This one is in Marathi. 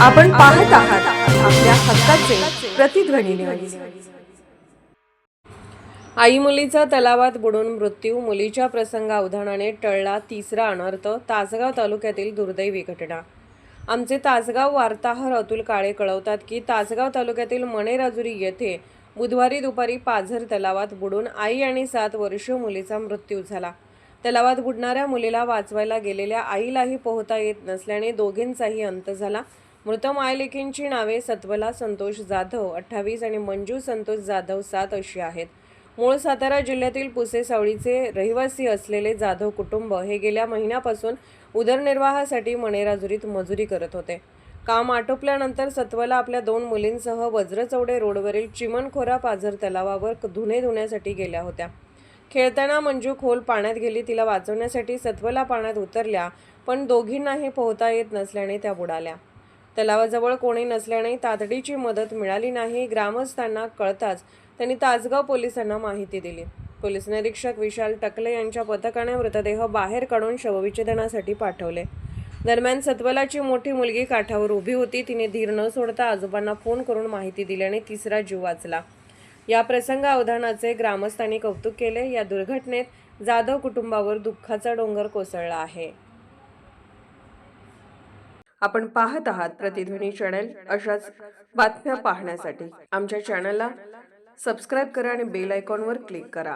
आपण पाहत आहात आपल्या हक्काचे प्रतिध्वनी न्यूज। आई मुलीचा तलावात बुडून मृत्यू, मुलीच्या प्रसंगावधानाने टळला तिसरा अनर्थ। तासगाव तालुक्यातील दुर्दैवी घटना। आमचे तासगाव वार्ताहर अतुल काळे कळवतात की तासगाव तालुक्यातील मणेराजुरी येथे बुधवारी दुपारी पाझर तलावात बुडून आई आणि 7 वर्षीय मुलीचा मृत्यू झाला। तलावात बुडणाऱ्या मुलीला वाचवायला गेलेल्या आईलाही पोहता येत नसल्याने दोघींचाही अंत झाला। मृत मायलेकींची नावे सत्वला संतोष जाधव 28 आणि मंजू संतोष जाधव 7 अशी आहेत। मूळ सातारा जिल्ह्यातील पुसे सावळीचे रहिवासी असलेले जाधव कुटुंब हे गेल्या महिन्यापासून उदरनिर्वाहासाठी मणेराजुरीत मजुरी करत होते। काम आटोपल्यानंतर सत्वला आपल्या 2 मुलींसह वज्रचौडे रोडवरील चिमणखोरा पाझर तलावावर धुणे धुण्यासाठी गेल्या होत्या। खेळताना मंजू खोल पाण्यात गेली। तिला वाचवण्यासाठी सत्वला पाण्यात उतरल्या, पण दोघींनाही पोहता येत नसल्याने त्या बुडाल्या। तलावाजवळ कोणी नसल्याने तातडीची मदत मिळाली नाही। ग्रामस्थांना कळताच त्यांनी तासगाव पोलिसांना माहिती दिली। पोलीस निरीक्षक विशाल टकले यांच्या पथकाने मृतदेह बाहेर काढून शवविच्छेदनासाठी पाठवले। दरम्यान सत्वलाची मोठी मुलगी काठावर उभी होती। तिने धीर न सोडता आजोबांना फोन करून माहिती दिल्याने तिसरा जीव वाचला। या प्रसंगावधानाचे ग्रामस्थांनी कौतुक केले। या दुर्घटनेत जाधव कुटुंबावर दुःखाचा डोंगर कोसळला आहे। आपण पाहत आहात प्रतिध्वनी चॅनल। अशाच बातम्या पाहण्यासाठी आमच्या चॅनलला सबस्क्राइब करा आणि बेल आयकॉनवर क्लिक करा।